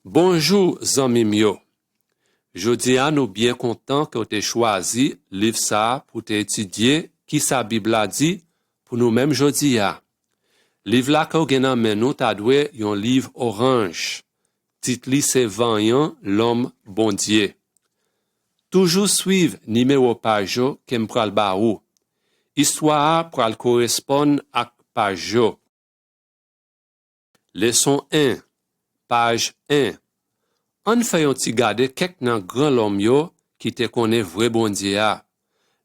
Bonjour, zanmi myo. Jodi a nous bien content que tu aies choisi livre ça pour t'étudier qui sa Bible a dit pour nous-mêmes jodi a. Livre là que gen nan men nou ta dwe yon livre orange. Titre li c'est Voyant l'homme bon Dieu. Toujours suivre numéro page yo kem pral ba ou. Histoire pral correspond ak page yo. Leçon 1, page 1. On fait yon ti gade kek nan grand l'homme yo qui te connaît vrai bon Dieu a.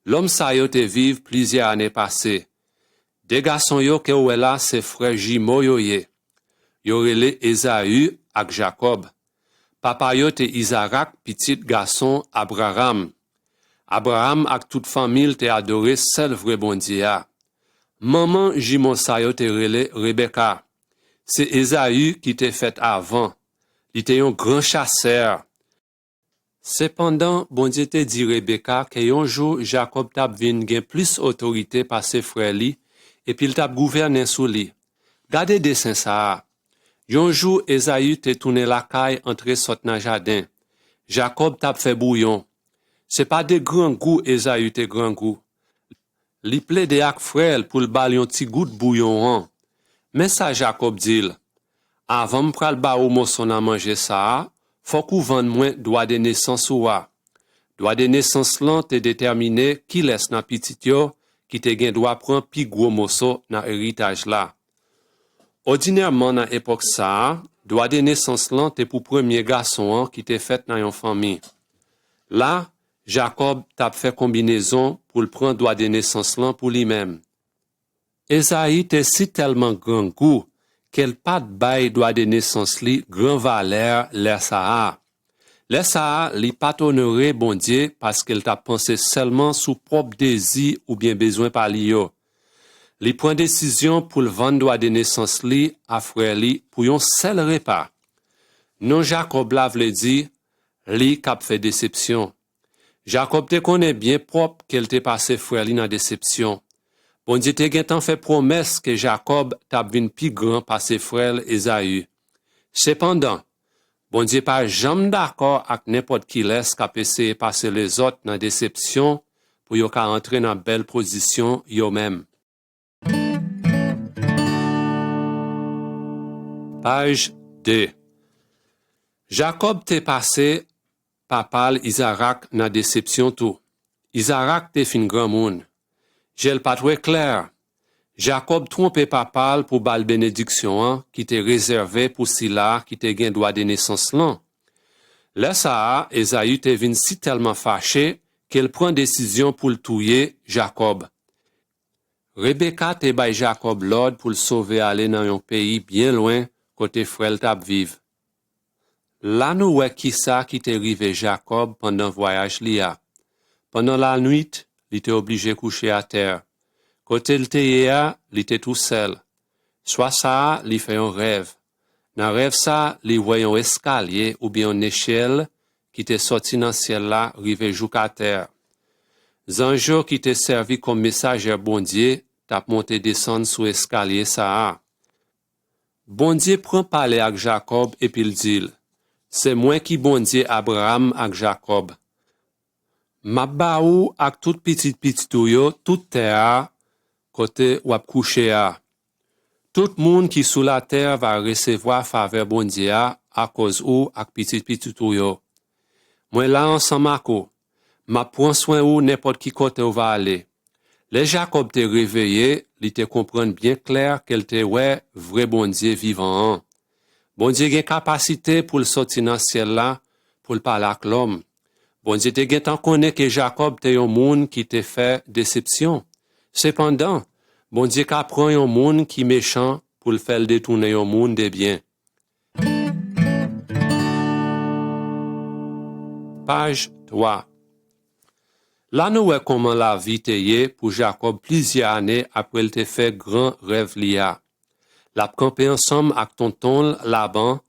L'homme sa yo te vive plusieurs années passées. Des garçons yo ke ouè la se frère jumeaux yo ye. Yo rele Esaü ak Jacob. Papa yo te Isaac petit garçon Abraham. Abraham ak toute famille te adoré seul vrai bon Dieu a. Maman jumeau sa yo te rele Rebecca. C'est Esaü qui te fait avant. Il était un grand chasseur. Cependant, bon Dieu te dit Rebecca que un jour Jacob tap vin gen plus autorité par ses frères li et puis il tap gouverné sous li. Gade dessin ça. Un jour Esaü te tourné la caille entre sot nan jardin. Jacob tap fait bouillon. C'est pas de grand goût Esaü te grand goût. Li plaide ak frère pour le bal yon ti goût bouillon an. Mais ça Jacob dit avant pral ba ou moson a manger ça, faut qu'on vende moins droit de naissance ou a. Droit de naissance lan te déterminer qui laisse nan petit yo qui te gen droit prend pi gros morceau nan héritage là. Ordinairement dans époque ça, droit de naissance lan te pour premier garçon qui te fait dans yon famille. Là, Jacob t'a fait combinaison pour le prendre droit de naissance lan pour lui-même. Esaïe te si tellement grand goût qu'elle pas de bail droit de naissance li grand valeur les ça. Les ça li pas honoré bon Dieu parce qu'elle t'a pensé seulement sous propre désir ou bien besoin par li yo. Li prend décision pour le vendre droit de naissance li à frère li pour yon seul repas. Non Jacob la vle di li k'ap fait déception. Jacob te connaît bien propre qu'elle te passé frère li dans déception. Bon Dieu te gen tan fait promesse que Jacob tap vin pi grand par ses frères Esaü. Cependant, bon Dieu pas jamais d'accord avec n'importe qui laisse k'ap essayer passer les autres dans déception pour yo ka entrer dans belle position yo même. Page 2. Jacob te passé papal Isaac dans déception tout. Isaac te fin grand monde. J'ai pas très clair. Jacob trompe papal pour bal bénédiction qui te réservé pour Sila qui te gen droit de naissance lan. Là ça, Esaü te vin si tellement fâché qu'elle prend décision pour le tuer Jacob. Rebecca te bay Jacob l'ordre pour le sauver aller dans un pays bien loin côté frère tap vive. Là nous wè qui ça qui te rive Jacob pendant voyage lia. Pendant la nuit, il était obligé coucher à terre. Côté le teyea, il était tout seul. Soit ça, il fait un rêve. Dans rêve ça, il voit un escalier ou bien une échelle qui était sorti dans le ciel là, rive jusqu'à terre. Zanjo qui était servi comme messager bon Dieu, t'a monté descendre sous escalier ça. Bon Dieu prend parler avec Jacob et puis il dit, c'est moi qui bon Dieu Abraham avec Jacob. Ma ba ou ak tout petit ou yo, tout terre, côté ou ap couché a. Tout moun qui sous la terre va recevoir faveur bon Dieu à cause ou ak petit ou yo. Moi là ensemble ako, ma prend soin ou n'importe qui côté ou va aller. Les Jacob te réveillé, li te comprendre bien clair qu'elle te ouais vrai bon Dieu vivant. Bon Dieu gen capacité pour le sortir dans ciel là, pour le parler avec l'homme. Bon Dieu te gen tan connaît que Jacob te yon moun qui te fait déception. Cependant, bon Dieu ka prend yon moun qui méchant pour le faire détourner yon moun de bien. Page 3. Là nous wè comment la vie te yé pour Jacob plusieurs années après il te fait grand rêve lia. La campé ensemble avec tonton Laban,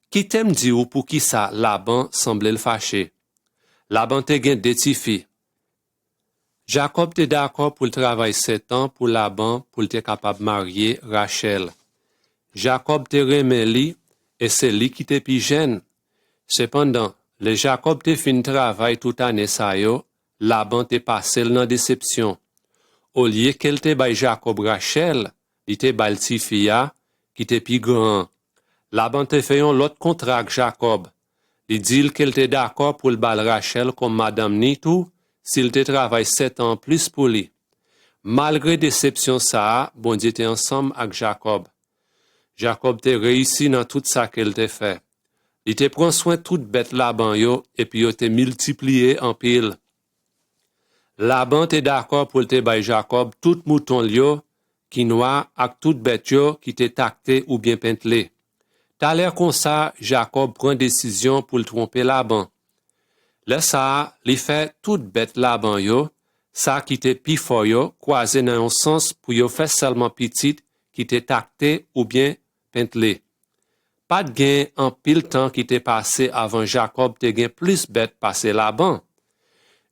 qui t'aime di ou pour qui ça Laban semblait le fâcher. Laban te gen deux ti filles. Jacob te d'accord pour le travail 7 ans pour Laban pour te capable marier Rachel. Jacob te remet li et c'est lui qui te pi jeune. Cependant, le Jacob te fin travail tout année sa yo, Laban te passé dans déception. Au lieu qu'elle te bay Jacob Rachel, il te bay ti fia qui te pi grand. Laban te fait un l'autre contrat avec Jacob. Il dit qu'elle te d'accord pour le bal Rachel comme madame ni tout, s'il te travaille 7 ans plus pour lui. Malgré déception ça, bon Dieu te ensemble avec Jacob. Jacob te réussi dans tout ça qu'elle te fait. Il te prend soin toute bête Laban yo, et puis yo te multiplié en pile. Laban te d'accord pour te bay Jacob tout mouton yo, qui noie ak toute bête yo qui te tacté ou bien pentelé. T'as l'air comme ça, Jacob prend décision pour le tromper Laban. Là ça, il fait toute bête Laban yo, ça qui te pi fort yo, croisé dans un sens pour yo faire seulement petite qui te tacté ou bien pentelé. Pas de gain en pile temps qui t'est passé avant Jacob te gain plus bête passé Laban.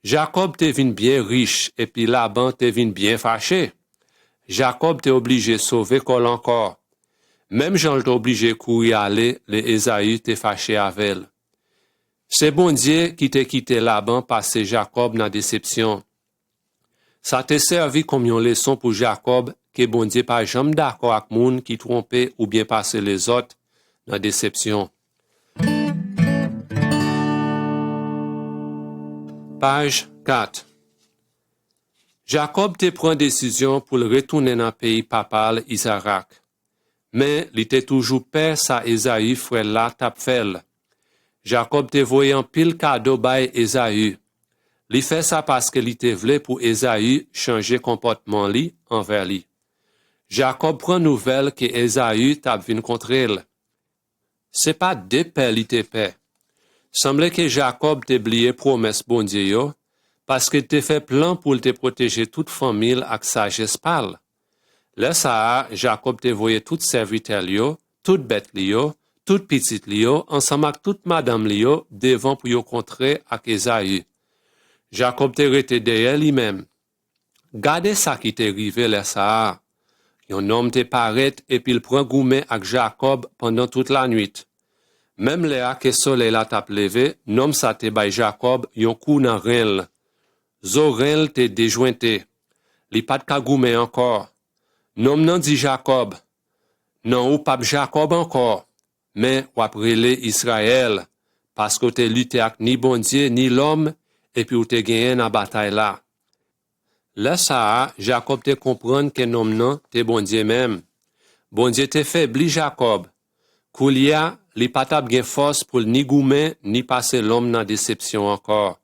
Jacob te vin bien riche et puis Laban te vin bien fâché. Jacob te obligé sauver col encore. Même Jean t'est obligé courir aller, les Esaü te fâché avec elle. C'est bon Dieu qui te quitté Laban passer Jacob dans déception. Ça te servi comme une leçon pour Jacob que bon Dieu pas jamais d'accord avec moun qui trompé ou bien passer les autres dans déception. Page 4. Jacob te prend décision pour le retourner dans le pays papal Isaac. Mais il était toujours père sa Esaü frère la tap fel. Jacob te voyé en pile cadeau bay Esaü. Li fait ça parce que li te voulait pour Esaü changer comportement li envers li. Jacob prend nouvelle que Esaü tap vin contre elle. C'est pas deux pères li te paix. Semblait que Jacob te oublié promesse bon Dieu yo, parce que te fait plan pour te protéger toute famille avec sagesse parle. Là ça, Jacob te voyait toute serviteur yo, toute bête li yo, toute petite li yo, ensemble avec toute madame li yo, devant pour yo contrer avec Esaü. Jacob te rete derrière lui-même. Gardez ça qui t'est arrivé là ça. Un homme te paraît et puis il prend gourmet avec Jacob pendant toute la nuit. Même là que soleil la tap levé, nom ça te bay Jacob yon coup nan renl. Zo renl te déjointé. Li pat ka gourmet encore. Nom nan dit Jacob. Non ou pap Jacob encore. Mais ou ap rele Israël. Parce que te lutte ak ni bon Dieu ni l'homme et puis ou te gagné dans bataille là. Là ça, Jacob te comprendre que nom nan te bon Dieu même. Bon Dieu te faibli Jacob. Koulia, li patap gen force pour ni goumen ni passer l'homme dans déception encore.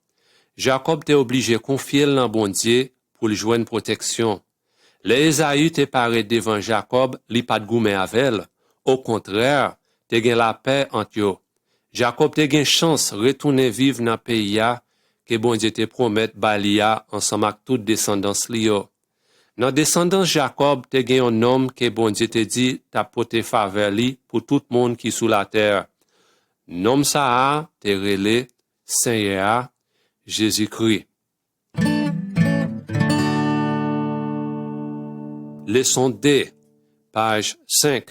Jacob te obligé confier dans bon Dieu pour lui joindre protection. Les Esaü te paraît devant Jacob, li pat goumen avec. Au contraire, te gen la paix entre yo. Jacob te gen chance retourner vivre dans pays ya que bon Dieu te promet balia ensemble avec toute descendance li yo. Dans descendance Jacob te gen un homme que bon Dieu te dit t'a porté faveur li pour tout monde qui sous la terre. Nom ça te relé Seigneur Jésus-Christ. Leçon D, page 5.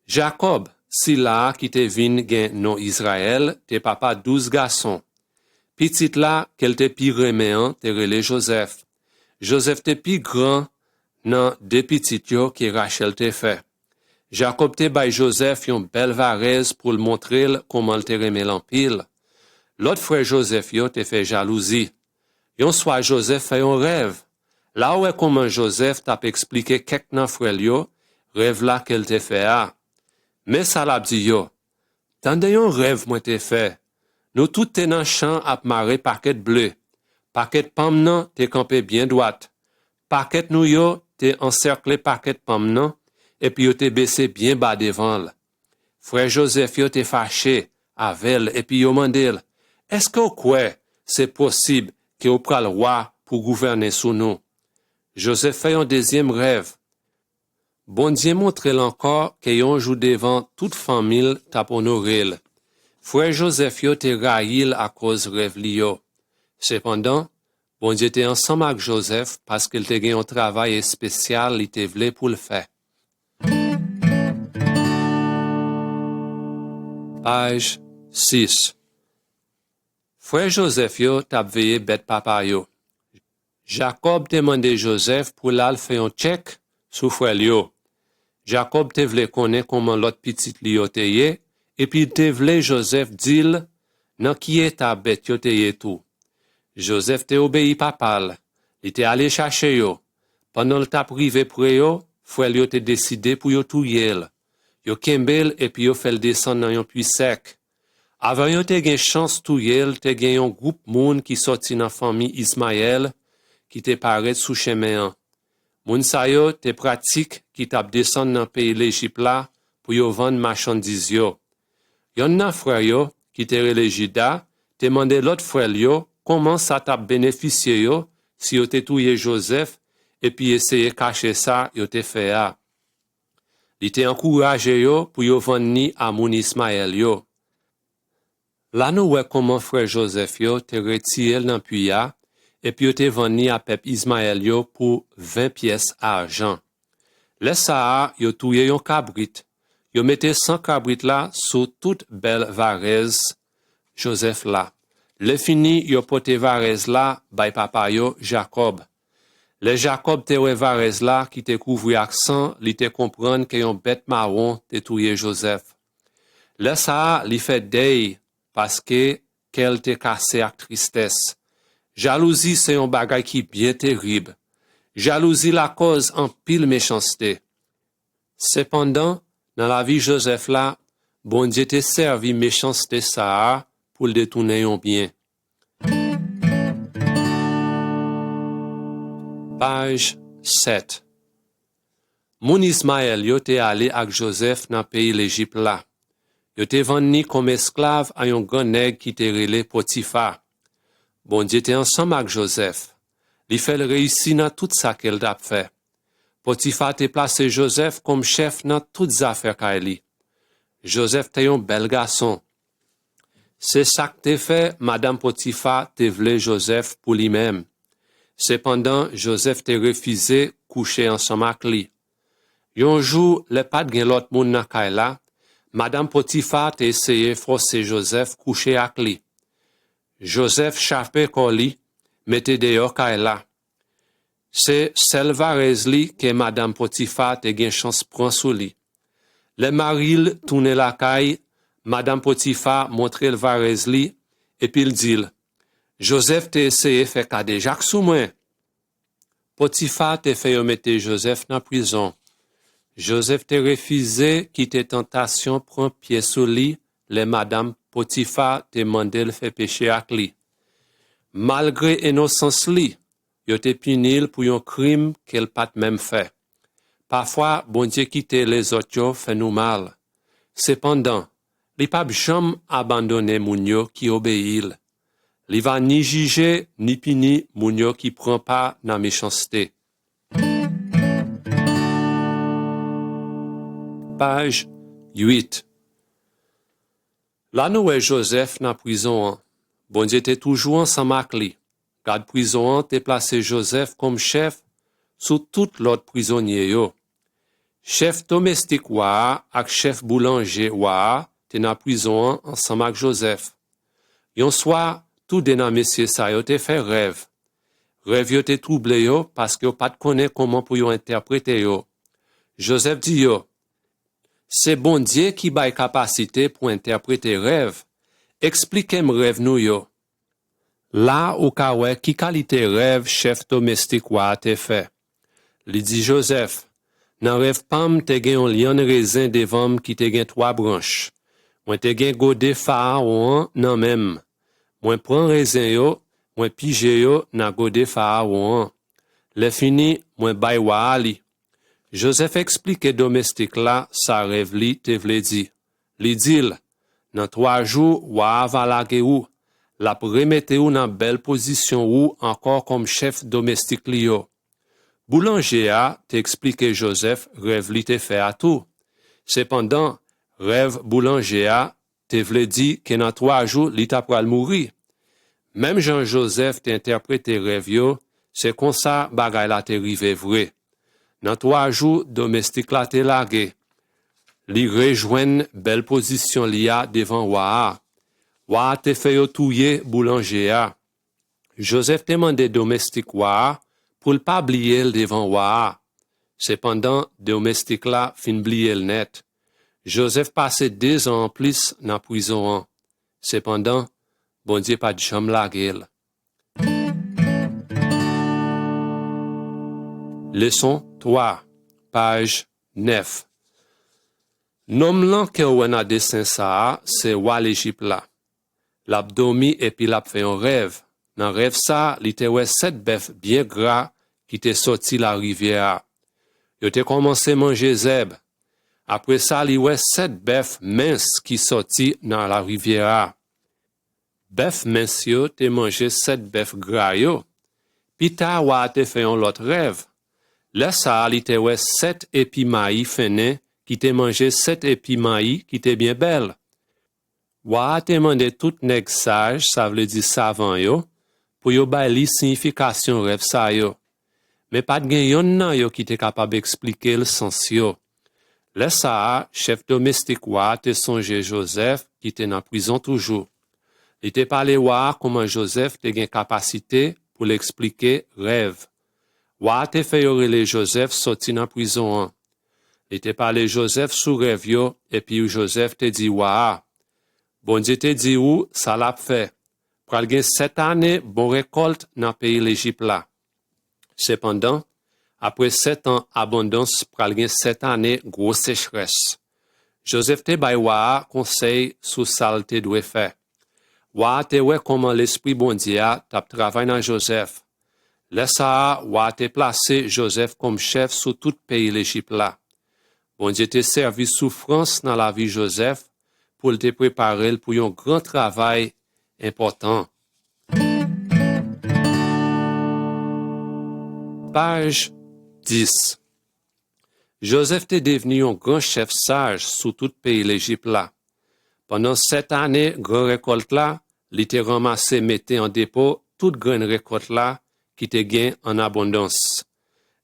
Jacob, si là qui te vin gen non Israël, te papa 12 garçons. Petit là, qu'elle te pi reméan, te relé Joseph. Joseph te pi grand nan deux petits yo que Rachel te fait. Jacob te bay Joseph yon belle varez pour le montrer comment te remet l'empile. L'autre frère Joseph yo te fait jalousie. Yon soir Joseph fait un rêve. Là où est comment Joseph t'a expliqué quelques nan frère yo, rêve là qu'elle te fait a. Mais ça l'a dit yo. Tande yon rêve moi te fait. Nous tout te nan champ ap maré paquet bleu. Paquet pam nan te campé bien droite. Paquet nou yo te encerclé paquet pam nan et puis yo te baissé bien bas devant l. Frère Joseph yo te fâché avec et puis yo mandel. Est-ce que quoi c'est possible que ou pral roi pour gouverner sous nous? Joseph fait un deuxième rêve. Bon Dieu montre encore que yon joue devant toute famille tap honoré. Frère Joseph yo te raïl à cause rêve li yo. Cependant, bon Dieu était ensemble avec Joseph parce qu'il te gagné un travail spécial, il te voulait pour le faire. Page 6. Frère Joseph yo tap veye bet papa yo. Jacob te mande Joseph pour l'al faire un check sou frère yo. Jacob te vle konnen koman lot pitit li yo te ye, epi te vle Joseph dil nan ki ta bet yo te ye tou. Joseph te obéi papal, li te ale chache yo. Pendant le tap rive pre yo, frère yo te deside pou yo tou yel. Yo kembel epi yo fel descend nan yon puy sec. Avant yo te gen chans tou yel, te gen yon groupe moun ki sorti nan fami Ismaël ki te paret sou chemen an. Moun sa yo te pratik ki tap descend nan peyi l'Egypte la pou yo vend marchandiz yo. Yon nan frère yo ki te rele Juda, te mande lot frère yo koman sa tap beneficye yo si yo te touye Joseph epi eseye kache sa yo te fe a. Li te encourage yo pou yo vend ni a moun Ismaël yo. La nou wè koman frère Joseph yo te retire nan puya epi yo te vend ni a pep Ismaël yo pou 20 pièces argent. Le sa yo touye yon kabrit. Yo mette 100 kabrit la sou tout bel varez Joseph la. Le fini yo pote varez la bay papa yo Jacob. Le Jacob te wè varez la ki te kouvri ak san, li te kompran ke yon bet marron te touye Joseph. Le sa li fe dey paske kel te kase ak tristesse. Jalousie se yon bagay ki bien terrible. Jalousie la cause en pile méchanceté. Cependant, dans la vie Joseph la, bon Dieu te servi méchanceté ça pour le détourner yon bien. Page 7. Moun Ismaël yo te ale ak Joseph nan pays l'Egypte la. Yo te vend ni comme esclave a yon grand nèg ki te rele Potifa. Bon Dieu te ensemble ak Joseph. Li fel réussi nan tout sa kel tap fait. Potifa te place Joseph comme chef nan tout affaire kay li. Joseph te yon bel garçon. Se sak te fait, Madame Potifa te vle Joseph pour lui-même. Cependant, Joseph te refusé coucher ensemble ak li. Yon jou, le pat gen lot moun nan kay la, Madame Potifa te essayé forcer Joseph coucher ak li. Joseph chape ko li, mette dehors kay la. Se sel varez li ke Madame Potifa te gen chance pran sou li. Le maril tourne la kay, Madame Potifa montre le varez li, epi l dil. Joseph te essayé fe kade jak sou mwen. Potifa te fe yo mette Joseph nan prison. Joseph te refusé quitte tentation pran pied sou li, le Madame Potifa te mande le fe péché ak li. Malgré innocence li, yo te punil pou yon crime qu'elle pat même fait. Parfois, bon Dieu quitte les autres yo fait nous mal. Cependant, li pa jam abandonne moun yo ki obéil. Li va ni juger ni puni moun yo ki prend pas nan méchanceté. Page 8. La nou Joseph nan prison an. Bon Dieu te toujou ensemble ak li. Gad prison an te place Joseph comme chef sous tout l'autre prisonnier yo. Chef domestique wa ak chef boulanger wa te nan prison an ensemble ak Joseph. Yon soir, tout de nan mesye sa yo te fait rêve. Rêve yo te trouble yo parce yo pat konnen comment pou yo interpréter yo. Joseph dit yo, c'est bon Dieu qui bay capacité pour interpréter rêve. Expliquez-moi rêve nou yo. Là ou ka wè ki qualité rêve chef domestique wa te fait. Li dit Joseph, nan rêve pam te gen yon lion raisin devam ki te gen 3 branches. Mwen te gen gode pharaon nan même. Mwen pran raisin yo, mwen pije yo nan gode pharaon. Le fini, mwen bay wa ali. Joseph explique domestique la sa rêve li te vle di. Li dil, nan 3 jours wa avalage ou, la remette ou nan belle position ou encore comme chef domestique li yo. Boulanger a te explique Joseph rêve li te fait à tout. Cependant, rêve boulanger a te vle di que nan 3 jours li ta pral mouri. Même Jean-Joseph te interprète rêve yo, c'est comme ça bagay la te rive vrai. Nan 3 jours, domestique la te lage. li rejoignent belle position lia devant Waa. Waa te fait yo touye boulanger a. Joseph te mande domestique Waa pour le pas oublier devant Waa. Cependant, domestique là fin oublier le net. Joseph passait 2 ans en plus dans prison. Cependant, bon Dieu pas de jambe la gueule. Leçon 3, page 9. Nom lan que on a dessin ça, c'est Wa l'Égypte là. L'abdomi et puis l'a fait un rêve. Dans rêve ça, li te wè 7 bœufs bien gras qui te sorti la rivière. Yo te commencé manger zèbre. Après ça, li wè 7 bœufs minces qui sorti dans la rivière. Bœuf mince yo te mangé 7 bœufs gras yo. Pi ta Wa te fait un autre rêve. Là ça, li te wè 7 épis maïs fene qui te mangé 7 épis maïs qui te bien belle. Wa te mande tout nèg sage, ça veut dire savant yo, pour yo bay li signification rêve sa yo. Mais pas de gen yon nan yo qui te capable expliquer le sens yo. Là ça, chef domestique Wa te songe Joseph qui te en prison toujours. Il te parlé Wa comment Joseph te gen capacité pour l'expliquer rêve. Wa te fait yo rele Joseph sorti dans prison. Il te parlé Joseph sous rêve yo et puis Joseph te dit Wa. Bon Dieu te dit ou ça l'a fait. Pral gen 7 années bon récolte dans pays l'Égypte là. Cependant, après 7 ans abondance pral gen 7 années gros sécheresse. Joseph te bay Wa conseil sous ça te doit faire. Wa te wè comment l'esprit bon Dieu t'a travaillé dans Joseph. Là ça, Wa te placé Joseph comme chef sous tout pays l'Égypte là. Bon Dieu te servi souffrance dans la vie Joseph pour te préparer pour un grand travail important. Page 10. Joseph était devenu un grand chef sage sous tout pays l'Égypte là. Pendant 7 années, grand récolte là, il était ramassé, mettait en dépôt toute grande récolte là qui était gain en abondance.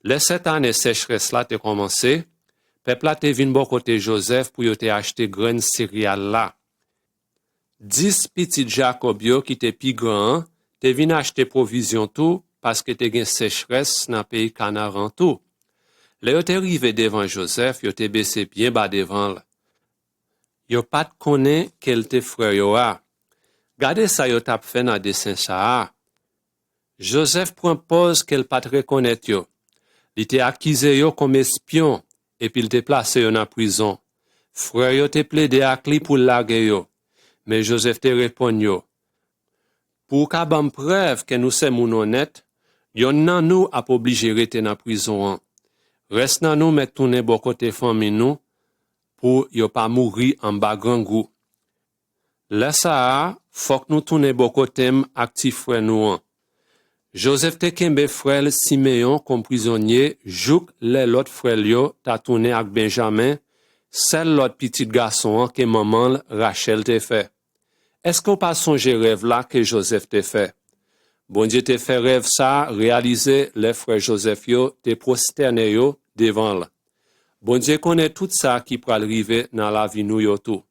Les 7 années sécheresse là te commencé, peuple là te vinn bon côté Joseph pour yo te acheter graines céréales là. 10 petits Jacob yo qui te pi grand, te vinn acheter provision tout parce que te gain sécheresse dans pays Canaan tout. Le yo te rive devant Joseph, yo te baissé bien bas devant là. Yo pat konnen quel te frère yo a. Gade ça yo tap fait dans dessin ça. Joseph prend pause qu'elle pat reconnaître yo. Il te accusé yo comme espion et puis il te placé yo dans prison. Frère yo te plaidé ak li pour larguer yo. Mais Joseph te répond yo. Pour ka bam preuve que nous sommes moun honnête, yon nan nous a obligé rester dans prison. Reste nan nous met tourner bon côté famille nous pour yo pas mourir en bas grand goût. Là ça, faut que nous tourner bon côté actif frère nous. Joseph te kembe frère Simeon comme prisonnier, jouk les l'autre frère yo ta tourné avec Benjamin, celle l'autre petit garçon que maman Rachel te fait. Est-ce qu'on pas songe rêve là que Joseph te fait? Bon Dieu te fait rêve ça, réaliser les frères Joseph yo te prosterner yo devant là. Bon Dieu connaît tout ça qui pral arriver dans la vie nous yo tout.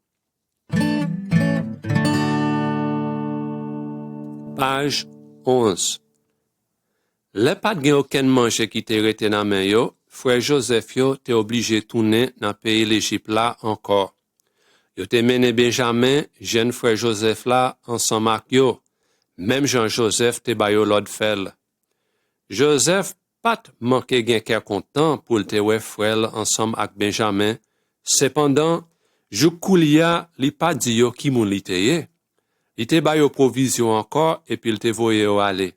Page 11. Le pas gen aucun manger qui te rete dans main yo, frère Joseph yo te obligé tourner dans pays l'Égypte là encore. Yo te mené Benjamin, jeune frère Joseph là ensemble avec yo. Même Jean-Joseph te bayo l'autre fel. Joseph pat manqué gen kè content pour te wè frère ensemble avec Benjamin. Cependant, jou koulia li pas di yo ki moun li te ye. Li te bayo provision encore et puis il te voye yo aller.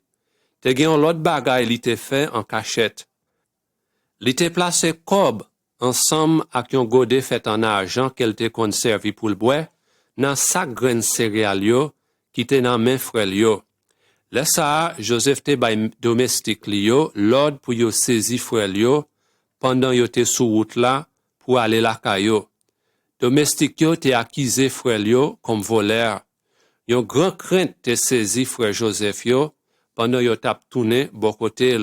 Te gen l'autre bagay li te fait en cachette. Li te placé cob ensemble avec yon godet fait en argent qu'elle te conservi pour le bois dans sac grain céréales yo qui te nan main frère yo. Là ça, Joseph te bay domestique li yo l'ordre pour yo saisi frère yo pendant yo te sous route là pour aller la kayo. Domestique yo te accusé frère yo comme voleur. Yon grand crainte te saisi frère Joseph yo pendant yo tap tourné bon côté.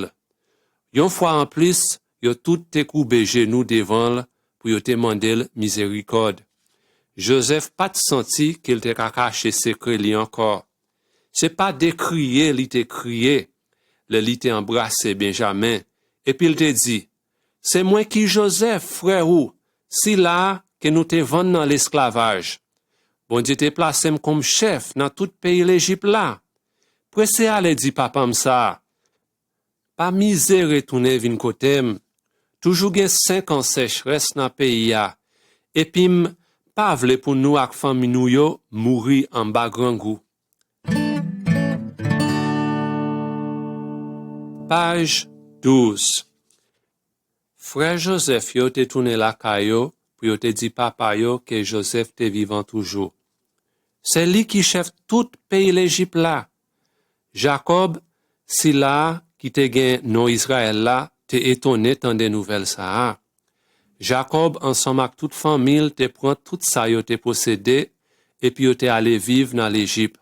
Yon fois en plus, yo tout te coubé genou devant pour yo te mandel miséricorde. Joseph pas senti qu'il te caché secret li encore. C'est pas décrier, li te crié, le li te embrassé Benjamin, et puis il te dit, c'est moi qui Joseph, frère ou, si là que nous te vendons dans l'esclavage. Bon Dieu te placé comme chef dans tout pays l'Égypte là. Pressé aller dit papa ça. Pas misère retourner vin côté. Toujours gen 5 ans sécheresse dans pays ya. Et puis pas vle pour nous ak famille nou yo mourir en bas grand goût. Page 12. Frère Joseph yo te tourné la kayo pour yo te dit papa yo que Joseph te vivant toujours. C'est lui qui chef tout pays l'Égypte là. Jacob, si là qui te gen non Israël là, te étonné tant des nouvelles ça. Jacob ensemble avec toute famille te prend tout ça yo te possédé et puis yo te allé vivre dans l'Égypte.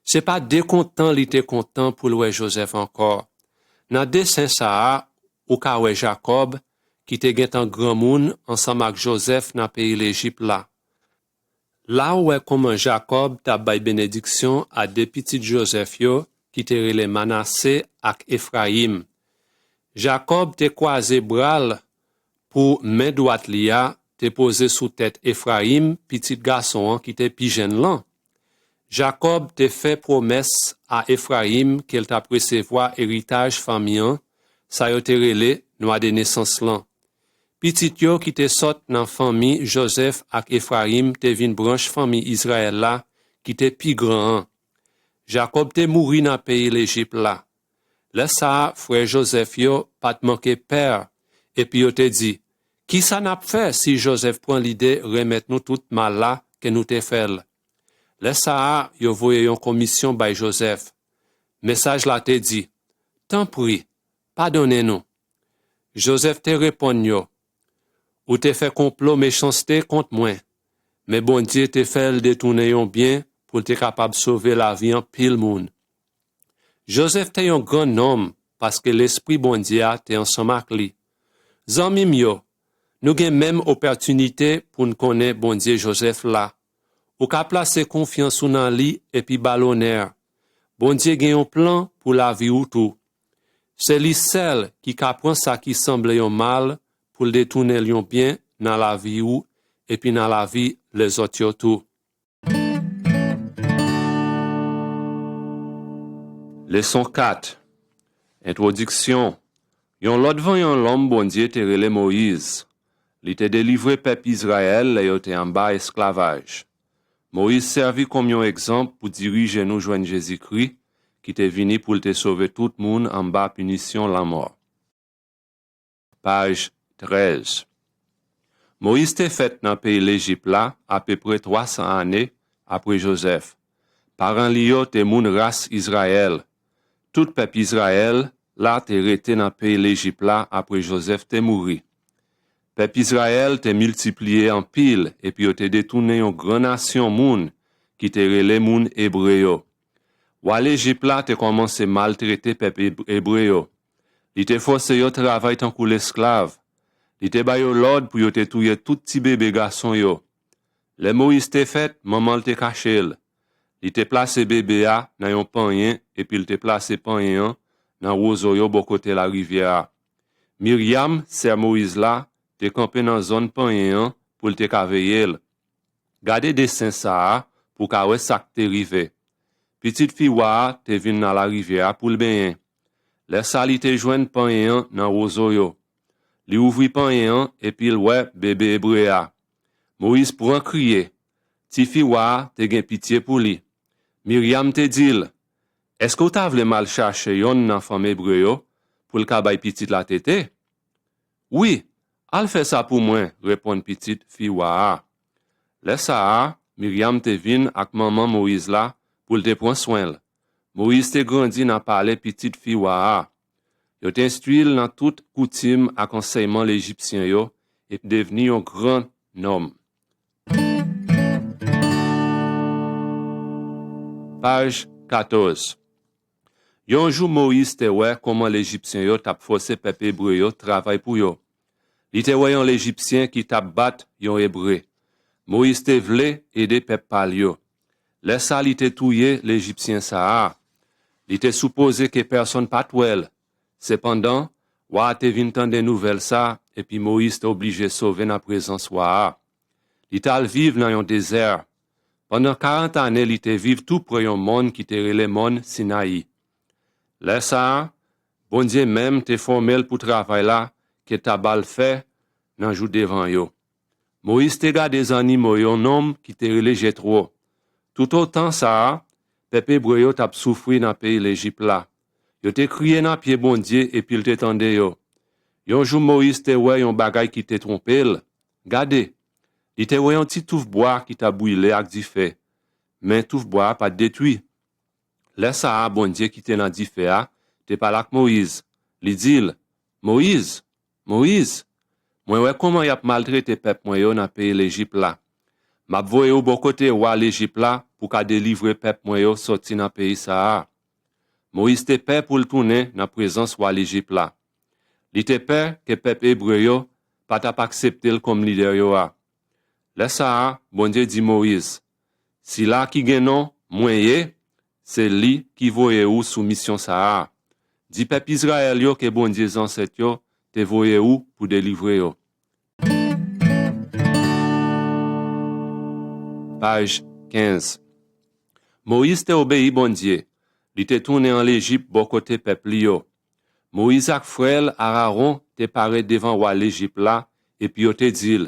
C'est pas décontent li te content pour louer Joseph encore. Dans dessin ça ou ka wè Jacob qui te gen un grand monde ensemble avec Joseph dans pays l'Égypte là. Là où est comment Jacob t'a bay bénédiction à des petits Joseph yo qui te relè Manassé ak Ephraim. Jacob te croisé bral pour main droite lia te posé sous tête Ephraim, petit garçon qui te pi jeune lan. Jacob te fait promesse à Ephraim qu'elle t'a recevoir héritage famille, ça yo te relè noa de naissance lan. Petit yo qui te sort dans famille Joseph ak Ephraim te vin branche famille Israël là qui te pi grand. Jacob te mouri dans pays l'Égypte là. Là ça frère Joseph yo pas manqué père et puis yo te dit qui ça n'a fait si Joseph prend l'idée remettre nous tout mal là que nous te fait. Là ça yo voye yon commission by Joseph. Message là te dit tant prie pardonnez-nous. Joseph te répond yo ou te fait complot méchanceté contre moi. Mais bon Dieu te fait le détourner yon bien pour te capable sauver la vie en pile moun. Joseph te yon grand homme parce que l'esprit bon Dieu te ensemble avec lui. Zanmim yo, nous gen même opportunité pour nous connaître bon Dieu Joseph là. Ou ka placer confiance ou nan li et puis ballonnaire. Bon Dieu gen yon plan pour la vie ou tout. C'est lui seul qui ka prend ça qui semble yon mal pour le détourner yon bien dans la vie ou et puis dans la vie les autres yo tout. Leçon 4. Introduction. Yon lot devant yon l'homme bon Dieu te relè Moïse. Li te délivré peuple Israël la yo te en bas esclavage. Moïse servi comme yon exemple pour diriger nous joindre Jésus-Christ qui te vini pour te sauver tout le monde en bas punition la mort. Page 13. Moïse te fait dans pays l'Égypte là à peu près 300 années après Joseph. Parents li yo te moun race Israël. Tout peuple Israël là te rete dans pays l'Égypte là après Joseph te mouri. Peuple Israël te multiplié en pile et puis yo te détourné yon grand nation moun qui te relè moun hébreu. Ou l'Égypte là te commencé maltraiter peuple hébreu. Li te forcé yo travail tant kou l'esclave. Li te bay yo l'ordre pour yo te touye tout petit bébé garçon yo. Le Moïse te fait, maman te caché. Li te placé bébé a dans yon panyen et puis il te placé panyen dans roseau yo bo côté la rivière. Myriam, sœur Moïse là, te campé dans zone panyen pour te kaveye. Gade dessin ça pour ka wè sak te rive. Petite fille wa te vin dans la rivière pour le bain. Le sali te joine panyen dans roseau yo. Li ouvri panyen et puis il wè bébé hébreu. Moïse prend crier. Ti fille wa te gen pitié pour li. Myriam te dit, est-ce que tu vle mal chercher yon nan femme hébreu pour le kabay petite la tete? Oui, al fait ça pour moi, répond petite fille wa. Le ça, Myriam te vin ak maman Moïse là pour te prendre soin. Moïse te grandi nan parler petite fille wa. Yo t'instruil dans toute coutume ak enseignement l'Égyptien yo et devenu un grand homme. Page 14. Yon jour Moïse te wè comment l'Égyptien yo tap forcé peuple hébreu yo travail pour yo. Li te voyon l'Égyptien qui t'a bat yon hébreu. Moïse te vle aider peuple pal yo. Laisse li te touye l'Égyptien ça. Li te supposé que personne pas touel. Cependant, wa te vin tan de nouvelles ça et puis Moïse te obligé sauver dans présence wa. Li tal vivre dans yon désert. Pendant 40 années, li te vive tout près yon monde qui te relè monde Sinaï. Laisse ça, bon Dieu même te formel pour travail là que ta bal fait nan jou devant yo. Moïse te gade des animaux yon homme qui te relè Jéthro. Tout autant ça, peuple hébreu yo t'a souffri dans pays l'Égypte là. Yo te crié dans pied bon Dieu et puis il te tende yo. Yon jou Moïse te wè yon bagay qui te trompel. Gade, il te wè yon ti touf bois qui t'a brûlé ak di fè. Mais touf bois pas détruit. Laisse ça bon Dieu qui te nan di fè a, te parle ak Moïse. Li dit, Moïse, Moïse, moi wè comment y a maltraité peuple moi yo dans pays l'Égypte là. M'a voye ou bon côté roi l'Égypte là pour ka délivrer peuple moi yo sorti dans pays ça. Moïse te peur pour le tourner dans présence roi l'Égypte là. Li te peur que peuple hébreu yo pas t'a accepter comme leader yo a. Laisse ça, bon Dieu dit Moïse, si là qui gen non moyen, c'est lui qui voye ou sous mission ça. Dit peuple Israël yo que bon Dieu ancêtre yo te voye ou pour délivrer yo. Page 15. Moïse te obéi bon Dieu. Li te tourné en l'Égypte bon côté peuple yo. Moïse ak frère Aaron te paré devant roi l'Égypte là et puis yo te dit,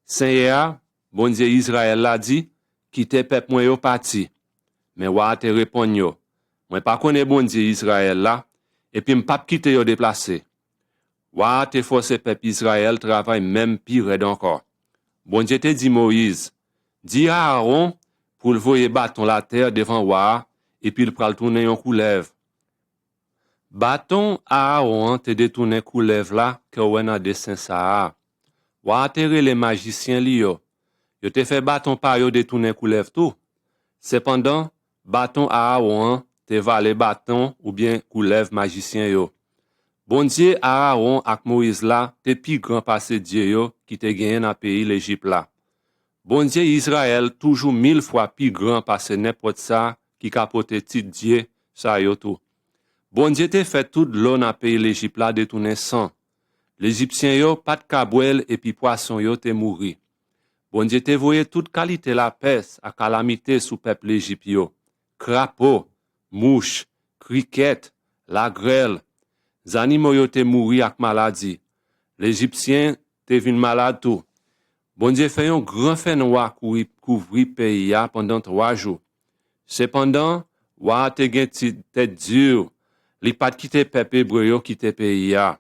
Seigneur, bon Dieu Israël l'a dit, quitte peuple moi yo parti. Mais roi te répond yo, moi pas connais bon Dieu Israël là et puis m'pa quitte yo déplacé. Roi te forcé peuple Israël travail même pire encore. Bon Dieu te dit Moïse, dis à Aaron pour le voyer bâton la terre devant roi et puis il pral tourner yon couleuvre. Bâton Aaron te détourner couleuvre là que ouè nan dessin ça. Wa te les magiciens li yo. Yo te fait bâton pa yo détourner couleuvre tout. Cependant, bâton Aaron te valé bâton ou bien couleuvre magicien yo. Bon Dieu Aaron ak Moïse là te pi grand passé Dieu yo qui te gagné dans pays l'Égypte là. Bon Dieu Israël toujours 1000 fois plus grand passé n'importe ça qui capote tit Dieu ça yo tout. Bon Dieu te fait tout l'eau dans pays l'Égypte là détourner sang. L'Égyptien yo pas de cabouel et puis poisson yo te mouri. Bon Dieu te voye toute qualité la peste à calamité sous peuple l'Égypte yo. Crapaud, mouche, criquette, la grêle. Zanimo yo te mouri ak maladie. L'Égyptien te vin malade tout. Bon Dieu fait un grand feu noir couvri pays pendant 3 jours. Cependant, wa te gen tête dure, li pat quitte peuple hébreu yo quitte pays a.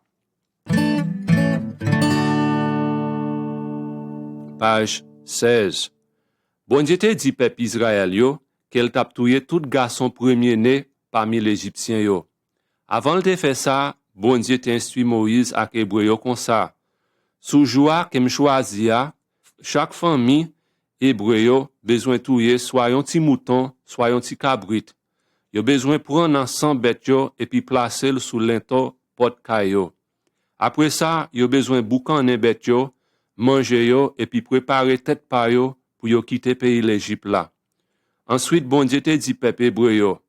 Page 16. Bon Dieu te dit peuple Israël yo qu'elle t'a touye tout garçon premier-né parmi l'Égyptien yo. Avant de faire ça, bon Dieu t'instruit Moïse ak hébreu yo comme ça. Sou joua que m'choisi a, chaque famille hébreu yo besoin touye soit un petit mouton, soit un petit cabrit. Yo besoin prendre ensemble bête yo et puis placer le sous linteau pot kayo. Après ça, yo besoin boucaner bête yo, manger yo et puis préparer tête pa yo pour yo quitter pays l'Égypte là. Ensuite, bon Dieu te dit peuple hébreu yo,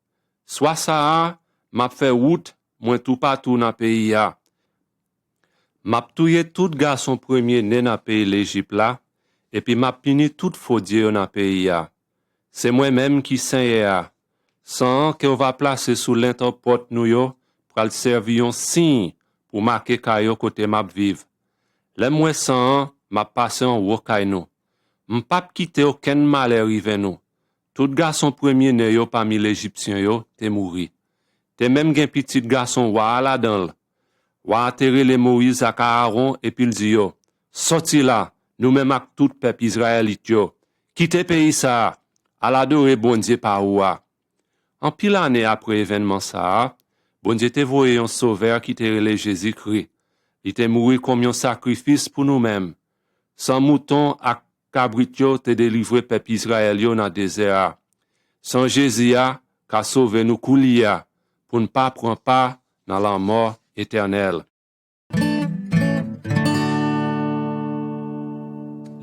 soit ça m'a fait route moi tout partout dans pays a. M'a touye tout garçon premier né dans pays l'Égypte là et puis m'a puni tout faux Dieu dans pays a. C'est moi-même qui Seigneur. Sans que on va placer sous l'interporte nou yo pour servir un signe pour marquer kayo côté m'a vive. Le moi sans m'a passé en haut kay nou. M'pap quitter aucun mal arrivé nous. Tout garçon premier né yo parmi l'Égyptien yo te mouri. Te même gen petit garçon wa la dans. Wa terre les Moïse ak Aaron et puis il dit yo, sorti là, nous même ak tout peuple israélite yo. Quitte pays ça, à l'adorer bon Dieu par oua. En pile année après événement ça, bon Dieu te voye un sauveur qui te relé Jésus-Christ. Il te mouru comme un sacrifice pour nous-mêmes. Sans mouton ak cabrit yo te délivré peuple Israël yo dans désert. Sans Jésus qu'a sauvé nous koulia pour ne pas prendre part dans la mort éternelle.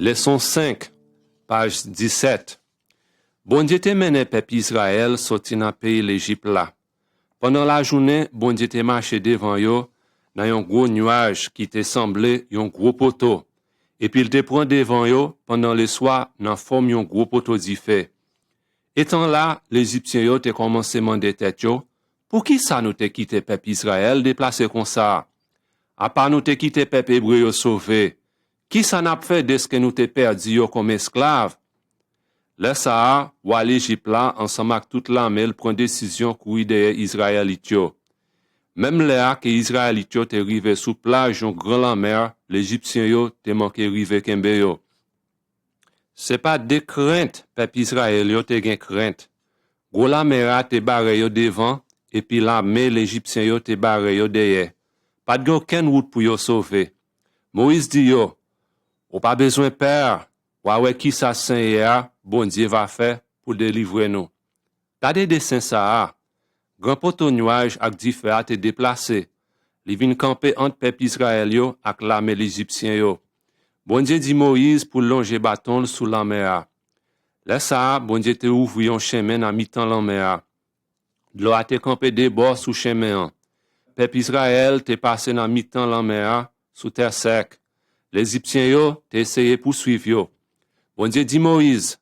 Leçon 5, page 17. Bon Dieu te mené peuple Israël sorti dans pays l'Égypte là. Pendant la journée, bon Dieu te marché devant yo dans un gros nuage qui te semblé un gros poteau. Et puis il te prend devant yo pendant le soir dans forme un gros poteau d'ifé. Étant là, l'Égyptien yo te commencé à demander tête yo, pour qui ça nous te quitté peuple Israël déplacé comme ça? À part nous te quitté peuple hébreu yo sauvé, qui ça n'a fait de ce que nous te perdu yo comme esclave? Le ça, ou à l'Égypte là, ensemble avec toute l'armée, prend décision courir derrière Israélite yo. Même là que Israélite yo te rivé sous plage yon grand la mer, l'Égyptien yo te manqué rivé kembe yo. C'est pas de crainte, peuple Israël yo te gen crainte. Gros la mer te barre yo devant, et puis l'armée l'Égyptien yo te barre yo derrière. Pas de aucune route pour yo sauver. Moïse dit yo, ou pas besoin peur, ou qui ça Seigneur, bon Dieu va faire pour délivrer nous. Tade dessin ça, grand poteau nuage ak di fè a te déplacé. Li vin camper entre peuple Israël yo ak l'armée l'Égyptien yo. Bon Dieu dit Moïse pour longer bâton sous la mer. Là ça, bon Dieu te ouvri un chemin dans mi-temps la mer. L'eau a te campé des bords sous chemin. Peuple Israël te passé dans mi-temps la mer sous terre sec. Les Égyptiens yo te essayé poursuivre yo. Bon Dieu dit Moïse,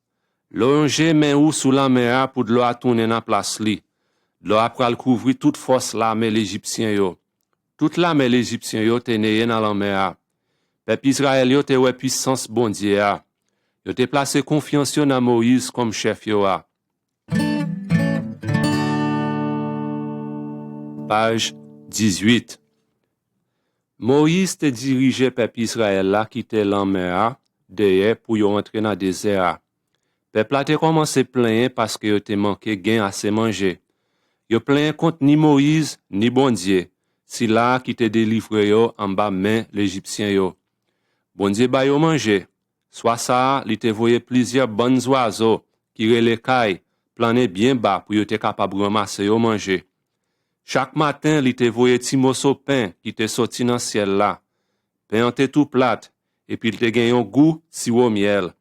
longer main ou sous la mer pour de l'eau a tourner dans place li. L'eau a pral couvrir toute force l'armée l'Égyptien yo. Toute l'armée l'Égyptien yo te neye dans la mer. Peuple Israël yo te wè puissance bon Dieu a. Yo te placé confiance yo dans Moïse comme chef yo a. Page 18. Moïse te dirige peuple Israël là qui te la mer derrière pour yo entrer dans désert. Peuple a te commencé plaindre parce que yo te manqué gain assez manger. Yo plaint contre ni Moïse ni bon Dieu. Si là qui te délivre yo en bas main l'Égyptien yo. Bon Dieu ba yo manger. Soit ça, li te voye plusieurs bonnes oiseaux qui relè kay, planer bien bas pour yo te capable ramasser yo manger. Chaque matin, li te voye ti morceau pain qui te sorti dans ciel là. Pain te tout plate et puis il te gen yon goût si au miel.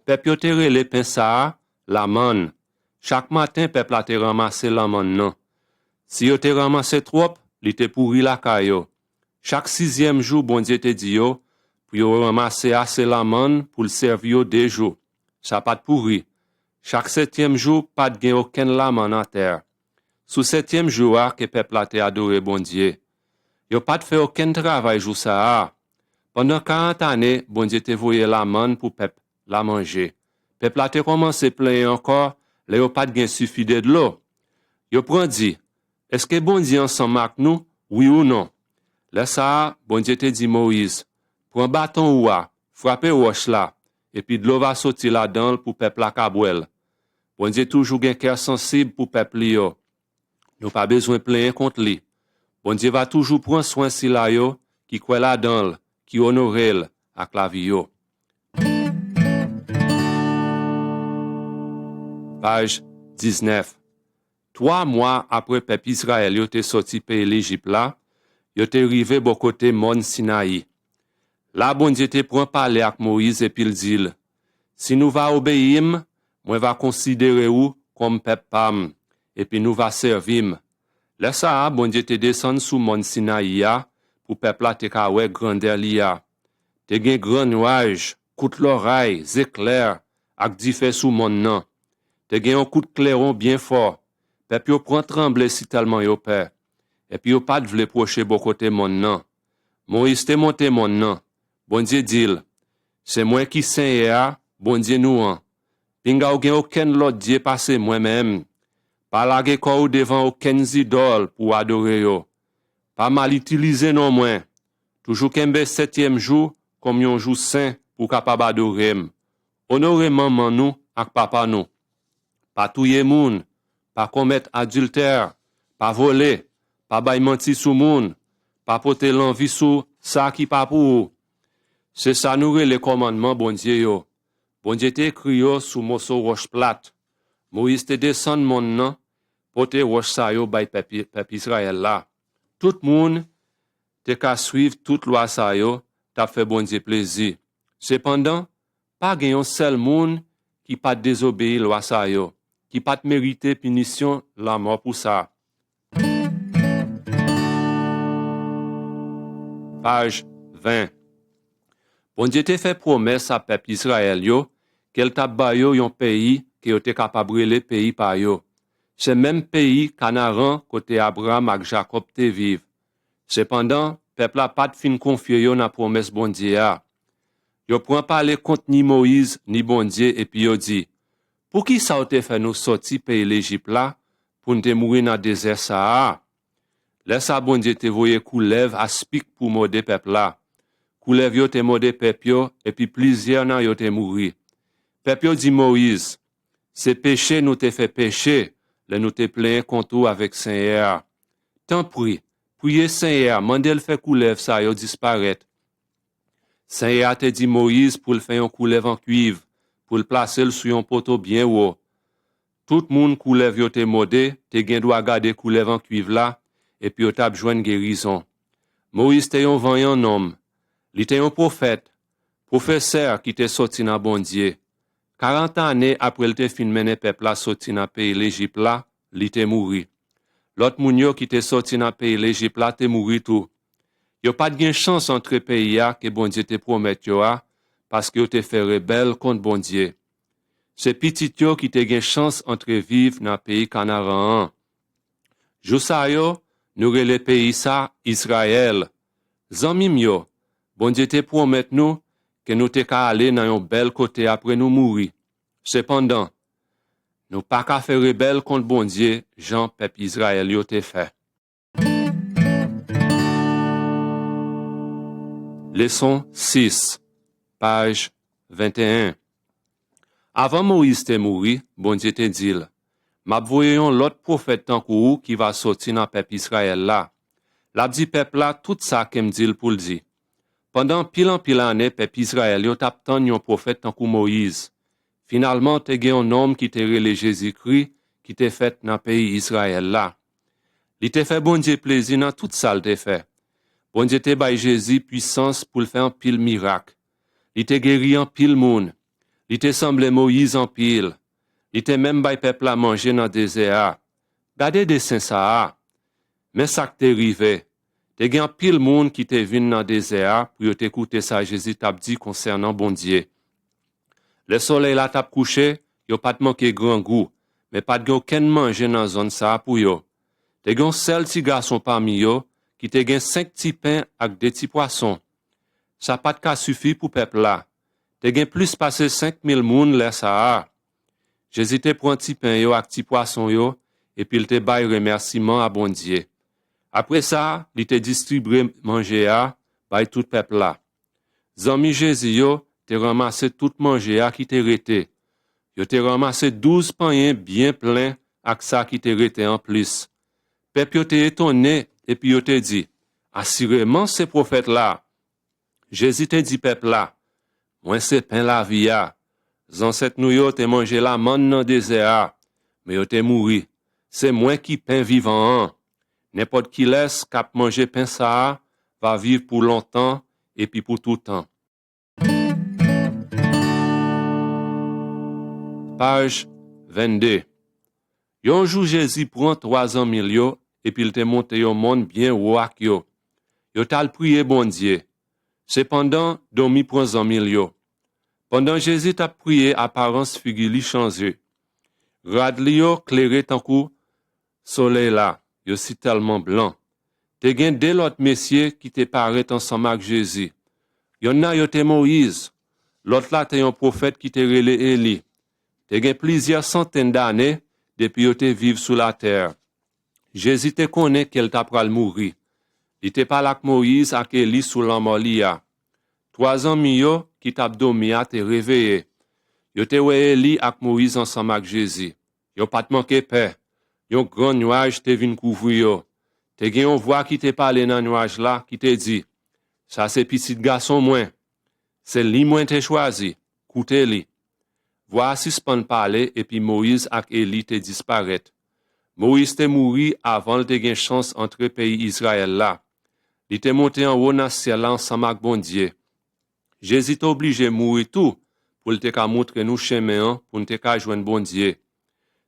Peuple yo te relè pain ça, la manne. Chaque matin, peuple a te ramassé la manne non. Si yo te ramassé trop, li te pourri la kayo. Chaque 6e jour, bon Dieu te dit yo, pour yo ramasser assez la manne pour le servir yo 2 jours. Ça pas de pourri. Chaque 7e jour, pas de gen aucun la manne à terre. Sous 7e jour, que peuple a te adoré bon Dieu. Yo pas de fait aucun travail jour ça. Pendant 40 années, bon Dieu te voyé la manne pour peuple la manger. Peuple a te commencé plein encore, là yo pas de gen suffi de l'eau. Yo prend dit, est-ce que bon Dieu ensemble avec nous, oui ou non? Là ça, bon Dieu te dit Moïse, prends bâton ou frappez roche là, et puis de l'eau va sortir là-dedans pour peuple la kabouel. Bon Dieu toujours gen cœur sensible pour peuple yo. Nous pas besoin plaindre contre lui. Bon Dieu va toujours prendre soin si la yo, qui croit là-dedans, qui honore elle avec la vie yo. Page 19. 3 mois après peuple Israël yo te sorti pays l'Égypte là, yo te rivé bon côté Mont Sinaï. Là bon Dieu te prend parler avec Moïse et puis il dit, si nous va obéir, moi va considérer ou comme peuple pam et puis nous va servir. Là ça bon Dieu te descend sous Mont Sinaï pour peuple la te ka wè grandeur li a. Te gen grand nuage, koute l'oreille, éclair ak di fè sous mon nan. Te gen un coup de clairon bien fort. Peuple yo prend tremble si tellement yo peur. Et puis yo pas de vle proche bon côté mon nan. Moïse te monté mon nan. Bon Dieu dit, c'est moi qui Seigneur, bon Dieu nous an. Pinga ou gen aucun l'autre Dieu passé moi-même. Pas lage ko ou devant aucun idole pour adorer yo. Pas mal utilisé non moins. Toujours kembe 7e jour comme yon jour saint pour capable adorer. Honorer maman nous ak papa nous. Pas touyer moun, pas commettre adultère, pas voler, pas bay menti sou moun, pas porter l'envie sou ça qui pas pour. C'est ça nous les commandements bon Dieu yo. Bon Dieu te écrit yo sous morceau roche plate. Moïse te descend mon nan, porter roche sa yo bay peuple Israël là. Tout moun te ka suivre toute loi sa yo, t'a fait bon Dieu plaisir. Cependant, pas gen yon seul moun qui pas désobéi loi sa yo, qui pas mérité punition la mort pour ça. Page 20. Bon Dieu te fait promesse à peuple Israël yo, qu'elle t'a ba yo yon pays qui était capable brûler pays par yo. C'est même pays Canaan côté Abraham ak Jacob te vive. Cependant, peuple a pas de fin confier yo na promesse bon Dieu a. Yo prend parler contre ni Moïse ni bon Dieu et puis yo dit, pour qui ça te fait nous sortir pays l'Égypte là pour nous mourir dans désert ça? Laisse bon Dieu te voyer coulev aspic pour modé peuple là. Coulev yo te modé peuple yo et puis plusieurs nan yo te mourir. Peuple yo dit Moïse, c'est péché nous te fait péché, le nous te plaint contre avec Seigneur. Tant prie, priez Seigneur, mandel fait coulev ça yo disparaître. Seigneur te dit Moïse pour le faire un coulev en cuivre, pour le placer sur un poteau bien haut. Tout monde coulev yo te modé, te gen doit garder coulev en cuivre là, et puis yo tap joine guérison. Moïse te yon vaillant homme, li te yon prophète, professeur qui te sorti dans bon Dieu. 40 années après le te fin mené peuple la sorti dans pays l'Égypte là, li te mouri. L'autre moun yo qui te sorti dans pays l'Égypte là te mouri tout. Yo pas de chance entre pays ya que bon Dieu te promet yo a, parce que yo te fait rebelle contre bon Dieu. C'est petit yo qui te gen chance entre vivre dans pays Canaan. Jou sa yo, nous rele pays ça Israël. Zanmim yo, bon Dieu te promet nous que nous te ka aller dans un bel côté après nous mourir. Cependant, nous pas ka faire rebelle contre bon Dieu, Jean peuple Israël yo te fait. Leçon 6, page 21. Avant Moïse te mouri, bon Dieu te dit, m'a voyon l'autre prophète tant ou qui va sortir dans peuple Israël là. L'a dit peuple là tout ça qu'em dit pour le dire. Pendant pile année peuple Israël yo tap tan yon prophète tant Moïse. Finalement te gen un homme qui te relé Jésus-Christ qui te fait dans pays Israël là. Li te fait bon Dieu plaisir dans tout ça le te fait. Bon Dieu te bay Jésus puissance pour le faire en pile miracle. Li te guéri en pile moun. Li te semblé Moïse en pile. Li te même bay peuple à manger dans désert. Gade dessin ça. Mais ça que te rive. Te gen pile moun qui te vin dans désert pour t'écouter ça Jésus t'a dit concernant bon Dieu. Le soleil la t'a couché, yo pas te manqué grand goût, mais pas de aucun manger dans zone ça pour yo. Te gen seul petit garçon parmi yo qui te gen 5 petits pains avec des petits poissons. Ça pas de cas suffit pour peuple là. Te gen plus passé 5000 moun lè ça. Jésus te prend petit pain yo avec petit poisson yo et puis il te bail remerciement à bon Dieu. Après ça, il te distribué manger à bay tout peuple là. Zanmi Jésus yo te ramassé tout manger à qui te rete. Yo te ramassé 12 pains bien pleins avec ça qui te rete en plus. Peuple yo te étonné et puis yo te dit, assurément ces prophètes là. Jésus te dit peuple là, moi c'est pain la vie a. Ancêtres nous yo te mangé la manne dans désert, mais yo te mouri. C'est moi qui pain vivant. N'importe qui laisse cap manger pain ça va vivre pour longtemps et puis pour tout temps. Page 22. Yon jour Jésus prend 3 ans milieu et puis il te monte au monde bien haut ak yo. Yo tal prié bon Dieu. Cependant, dormi prend en milieu. Pendant Jésus t'a prié, apparence figure li changé. Rad li yo clairé tant kou soleil là, yo si tellement blanc. Te gen de l'autre messieurs qui te paraît ensemble avec Jésus. Yon na yo te Moïse. L'autre là te yon prophète qui te relé Élie. Te gen plusieurs centaines d'années depuis yo te vive sous la terre. Jésus te connaît qu'elle t'a pral mourir. Il te parle avec Moïse ak Élie sous l'Amolia. 3 ans yo qui t'a dormi a te réveillé. Yo te wè Élie ak Moïse ensemble avec Jésus. Yo pas te manqué paix. Yon grand nuage te vin couvrir yo. Te gen yon voix qui te parle dans nuage là qui te dit, ça c'est petit garçon moins. C'est li moins te choisi. Koute li. Voix suspend parler et puis Moïse ak Élie te disparaît. Moïse te mouri avant le te gen chance entre pays Israël là. Il te monté en haut dans ciel ensemble avec bon Dieu. Jésus t'obligé mourir tout pour pour te ka montre nous chemin pour te ka joindre bon Dieu.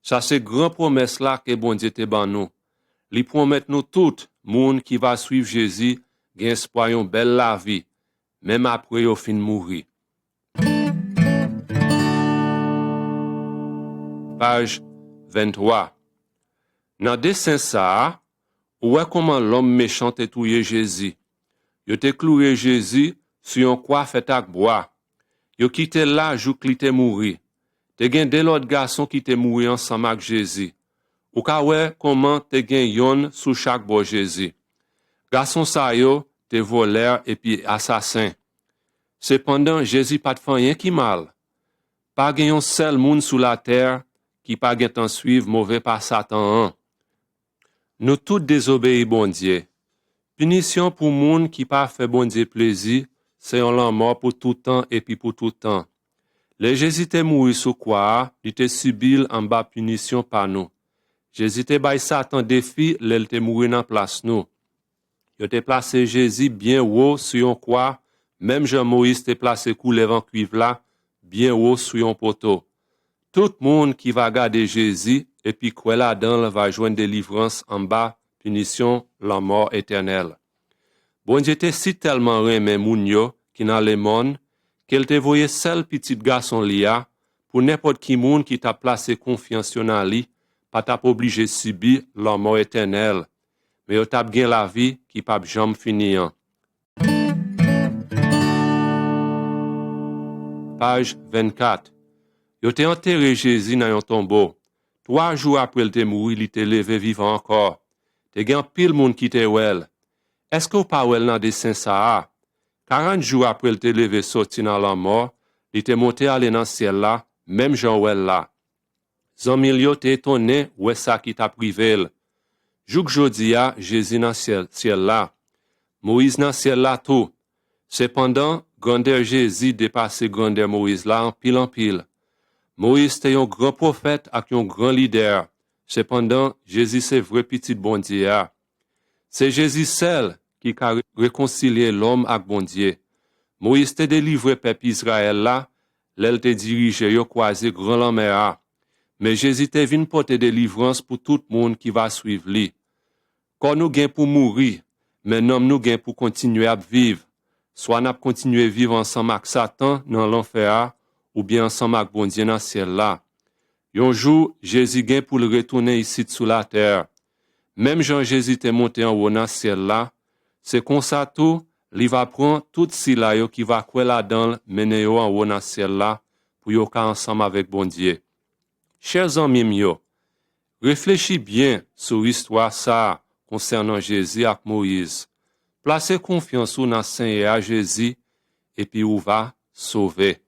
Ça c'est grand promesse là que bon Dieu te ban nous. Li promet nous tout monde qui va suivre Jésus gen espoir yon belle la vie même après yo fin mourir. Page 23. Dans dessin ça, ouais comment l'homme méchant te touye Jésus. Yo te cloué Jésus sur yon croix fait ak bois. Yo quitté là jou li te mouri. Te gen de l'autre garçon qui te mouri ensemble avec Jésus. Ou ka ouais comment te gen yon sous chaque bord Jésus. Garçon sa yo te voleur et puis assassin. Cependant Jésus pas de fait rien qui mal. Pas gen yon seul monde sous la terre qui pas gen tan suivre mauvais par Satan. Nous tous désobéis bon Dieu. Punition pour monde qui pas fait bon Dieu plaisir, c'est un mort pour tout temps et puis pour tout temps. Le Jésus te mouri sous quoi, il te subil en bas punition par nous. Jésus te bay Satan défi, l'el te mouri dans place nous. Il te placé Jésus bien haut sur un quoi, même Jean-Moïse te placé coulev en cuivre là, bien haut sur un poteau. Tout monde qui va garder Jésus et puis quoi là-dedans va joindre délivrance en bas, punition, la mort éternelle. Bon Dieu te si tellement remè moun yo qui dans le monde qu'elle te voyait seul petit garçon lia pour n'importe qui monde qui t'a placé confiance dans lui, pas t'a obligé subir la mort éternelle, mais yo t'a gen la vie qui pas jamais finir. Page 24. Yo te enterré Jésus dans un tombeau. 3 jours après il te mouri, il te levé vivant encore. Te gen pile monde qui te wel. Est-ce que ou pas wel dans dessin ça? 40 jours après il te levé sorti dans la mort, il te monté aller dans ciel là, même Jean wel là. Zanmil yo te étonné ouais ça qui t'a privé. Jouk jodi a Jésus dans ciel là. Moïse dans ciel là tout. Cependant, grandeur Jésus dépasse grandeur Moïse là en pile. Moïse était un grand prophète et un grand leader. Cependant, Jésus c'est vrai petit bon Dieu. C'est Jésus seul qui a réconcilié l'homme avec bon Dieu. Moïse te délivré peuple Israël là, l'elle te dirigé yo croisé grand la mer. Mais Jésus te vinn porter délivrance pour tout le monde qui va suivre lui. Quand nous gain pour mourir, mais non nous gain pour continuer à vivre. Soit n'a continuer vivre ensemble avec Satan dans l'enfer ou bien ensemble avec bon Dieu dans le ciel là. Un jour, Jésus gain pour le retourner ici sous la terre. Même Jean Jésus est monté en haut dans le ciel là, c'est comme ça tout, il va prendre tout si là yo qui va quoi là-dedans, mener yo en haut dans le ciel là, pour yo ka ensemble avec bon Dieu. Chers amis yo, réfléchis bien sur l'histoire ça concernant Jésus et Moïse. Placez confiance dans Seigneur Jésus et puis ou va sauver.